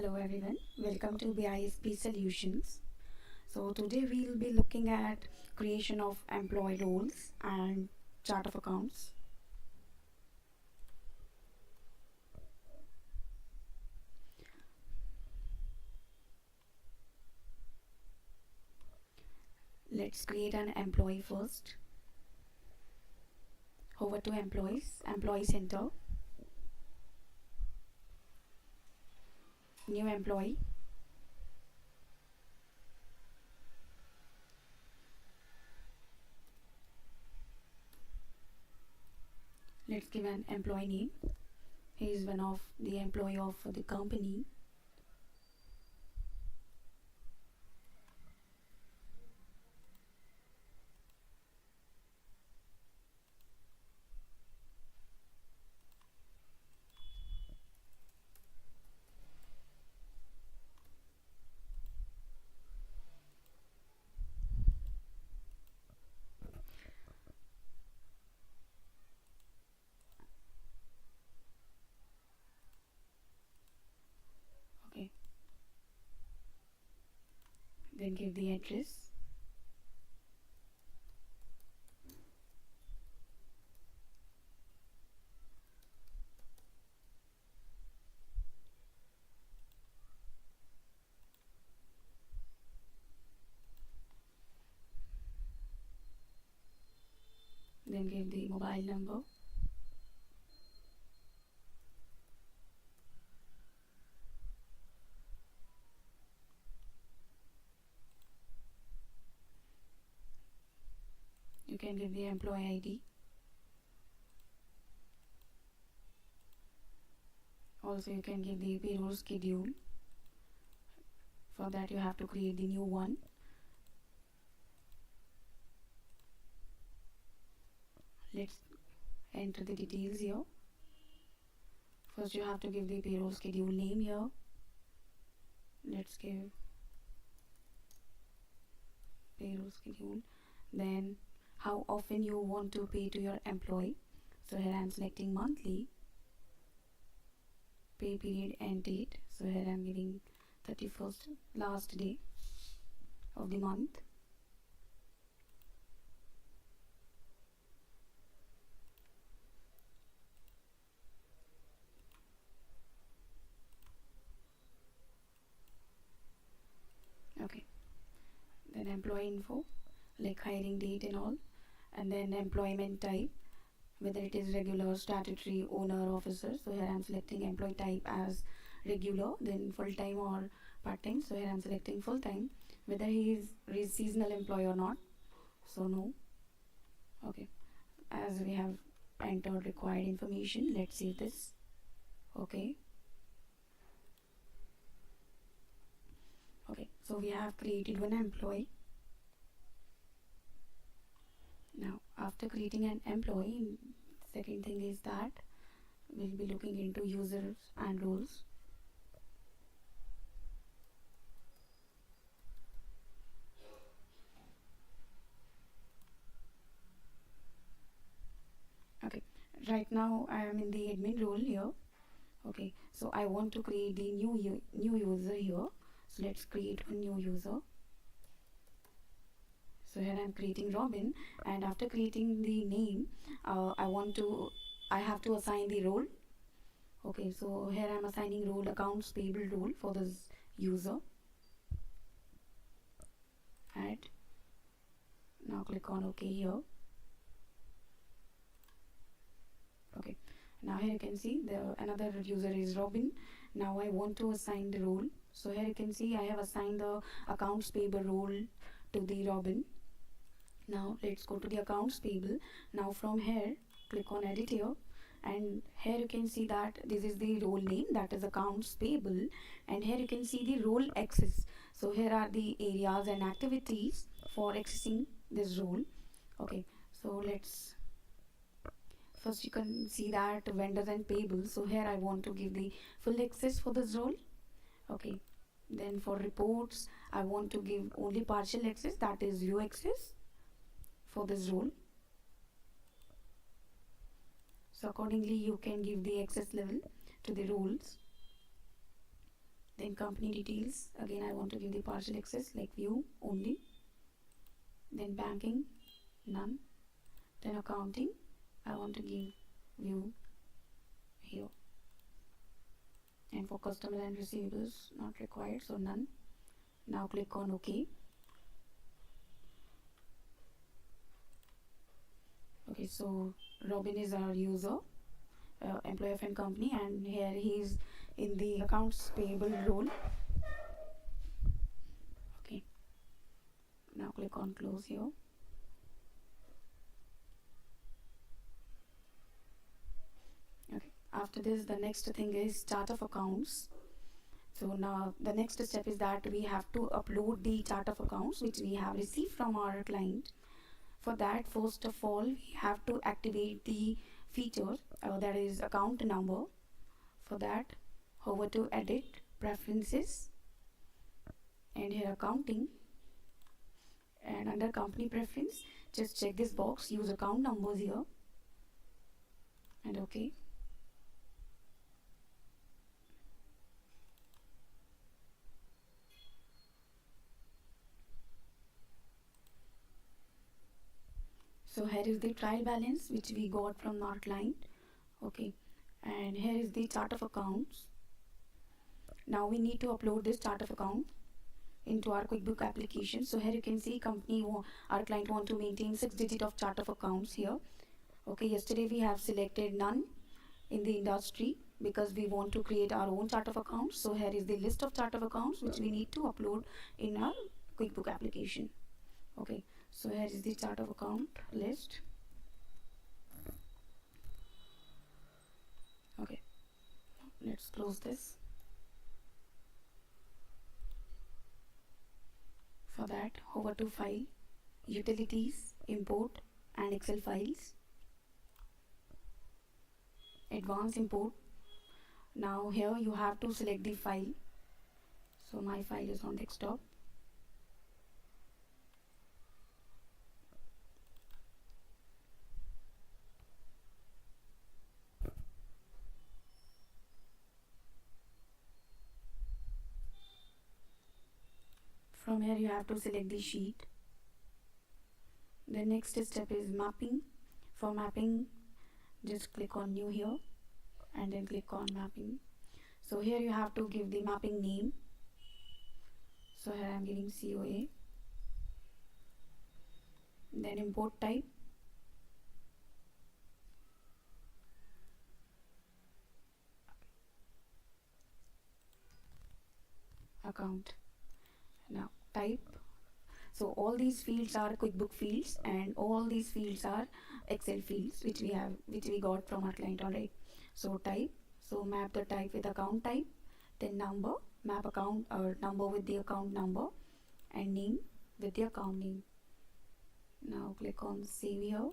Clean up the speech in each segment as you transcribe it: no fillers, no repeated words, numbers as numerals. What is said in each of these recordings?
Hello everyone, welcome to BISP Solutions. So today we'll be looking at creation of employee roles and chart of accounts. Let's create an employee first. Over to employees, employee center, new employee. Let's give an employee name. He is one of the employee of the company. Okay. Then give the address. Then give the mobile number. You can give the employee ID. Also you can give the payroll schedule. For that you have to create the new one. Let's enter the details here. First you have to give the payroll schedule name here. Let's give payroll schedule. Then how often you want to pay to your employee. So here I am selecting monthly. Pay period end date. So here I am giving 31st, last day of the month. Okay. Then employee info, like hiring date and all, and then employment type, whether it is regular, statutory, owner, officer. So here I am selecting employee type as regular, then full-time or part-time. So here I am selecting full-time, whether he is seasonal employee or not. So no. Okay, as we have entered required information, let's save this. Okay. Okay, so we have created one employee. Now after creating an employee, second thing is that we'll be looking into users and roles. Okay, right now I am in the admin role here. Okay, so I want to create the new user here. So let's create a new user. So here I am creating Robin, and after creating the name, I have to assign the role. Okay, so here I am assigning role accounts payable role for this user. Add. Now click on OK here. Okay, now here you can see another user is Robin. Now I want to assign the role. So here you can see I have assigned the accounts payable role to the Robin. Now let's go to the accounts payable. Now from here click on edit here, and here you can see that this is the role name, that is accounts payable, and here you can see the role access. So here are the areas and activities for accessing this role. Okay, so let's first you can see that vendors and payables. So here I want to give the full access for this role. Okay, then for reports I want to give only partial access, that is view access for this role. So accordingly you can give the access level to the roles. Then company details, again I want to give the partial access like view only. Then banking, none. Then accounting, I want to give view here. And for customer and receivables, not required, so none. Now click on OK. Okay, so Robin is our user, employee of a company, and here he is in the accounts payable role. Okay, now click on close here. Okay, after this the next thing is chart of accounts. So now the next step is that we have to upload the chart of accounts which we have received from our client. For that, first of all, we have to activate the feature that is account number. For that, hover to edit preferences, and here accounting, and under company preference just check this box, use account numbers here, and OK. So here is the trial balance which we got from our client. Okay, and here is the chart of accounts. Now we need to upload this chart of account into our QuickBook application. So here you can see our client want to maintain 6 digits of chart of accounts here. Okay, yesterday we have selected none in the industry because we want to create our own chart of accounts. So here is the list of chart of accounts which we need to upload in our QuickBook application. Okay, so here is the chart of account list. Okay, let's close this. For that, hover to File, Utilities, Import and Excel files. Advanced Import. Now here you have to select the file. So my file is on desktop. From here you have to select the sheet. The next step is mapping. For mapping, just click on new here and then click on mapping. So here you have to give the mapping name. So here I am giving COA. Then import type. Account. Now type. So all these fields are QuickBook fields and all these fields are Excel fields which we got from our client already. So type, so map the type with account type, then number, map account number with the account number, and name with the account name. Now click on save here.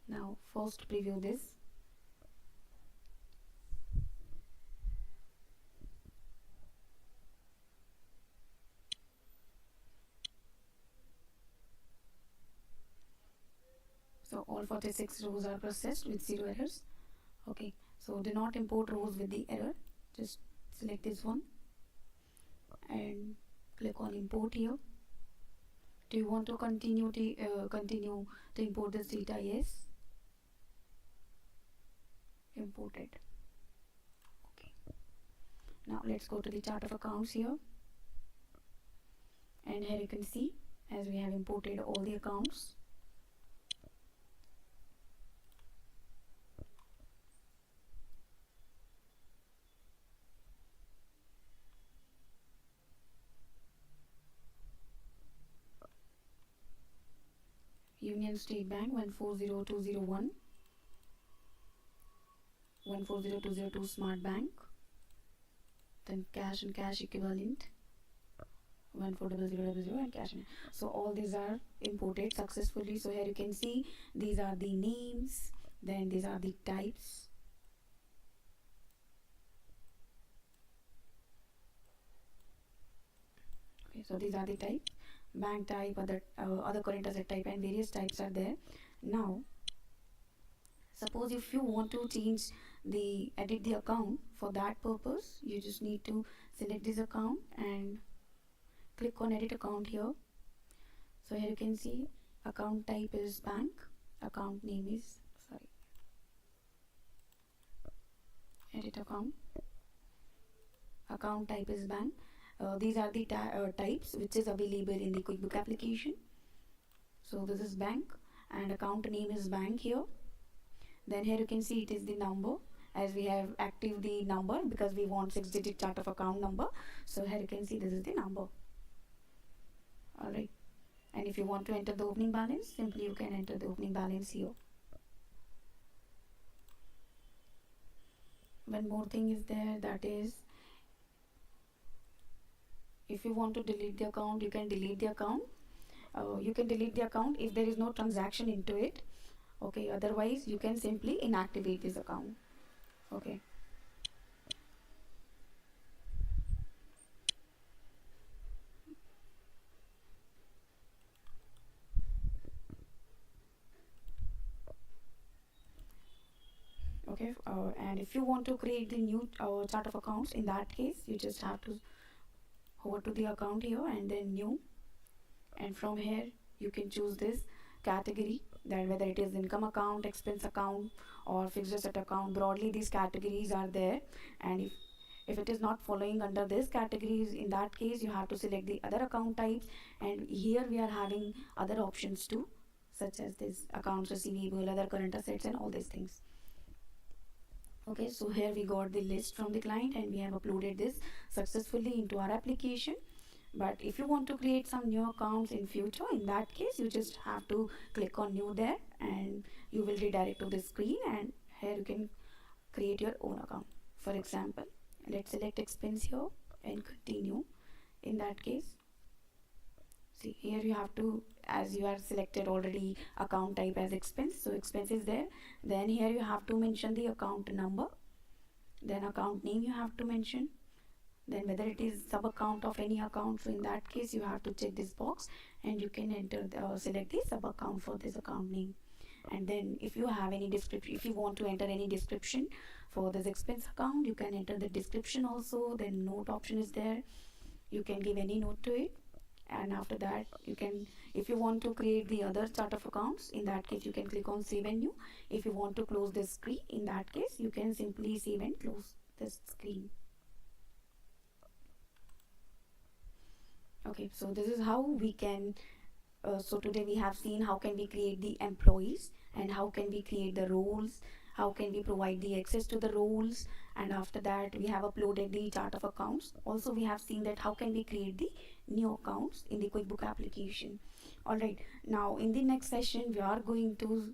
Now first preview this. So all 46 rows are processed with 0 errors. Okay, so do not import rows with the error. Just select this one and click on import here. Do you want to continue to import this data? Yes. Imported. Okay. Now let's go to the chart of accounts here. And here you can see as we have imported all the accounts. Union State Bank 140201, 140202 Smart Bank, then cash and cash equivalent 140000 and cash. So all these are imported successfully. So here you can see these are the names, then these are the types. Okay, so these are the types. Bank type, other current asset type, and various types are there. Now suppose if you want to change edit the account. For that purpose, you just need to select this account and click on edit account here. So here you can see account type is bank, account name is edit account, account type is bank. These are the types which is available in the QuickBook application. So this is bank and account name is bank here. Then here you can see it is the number, as we have active the number because we want 6-digit chart of account number. So here you can see this is the number. Alright, and if you want to enter the opening balance, simply you can enter the opening balance here. One more thing is there, that is if you want to delete the account, you can delete the account. You can delete the account if there is no transaction into it. Okay, otherwise you can simply inactivate this account. Okay. Okay, and if you want to create the new chart of accounts, in that case you just have to hover to the account here and then new, and from here you can choose this category, that whether it is income account, expense account or fixed asset account. Broadly these categories are there, and if it is not following under this categories, in that case you have to select the other account types, and here we are having other options too, such as this accounts receivable, other current assets and all these things. Okay, so here we got the list from the client and we have uploaded this successfully into our application. But if you want to create some new accounts in future, in that case you just have to click on new there and you will redirect to the screen, and here you can create your own account. For example, let's select expense here and continue. In that case, see here you have to, as you are selected already account type as expense, so expense is there. Then here you have to mention the account number, then account name you have to mention, then whether it is sub account of any account. So in that case you have to check this box and you can enter select the sub account for this account name. And then if you have any description, if you want to enter any description for this expense account, you can enter the description also. Then note option is there, you can give any note to it. And after that you can, if you want to create the other chart of accounts, in that case you can click on save and new. If you want to close this screen, in that case you can simply save and close this screen. Okay, so this is how we can so today we have seen how can we create the employees and how can we create the roles, how can we provide the access to the roles, and after that we have uploaded the chart of accounts. Also we have seen that how can we create the new accounts in the QuickBook application. Alright, now in the next session we are going to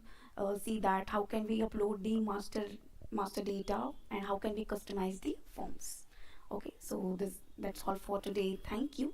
see that how can we upload the master data and how can we customize the forms. Okay, so that's all for today. Thank you.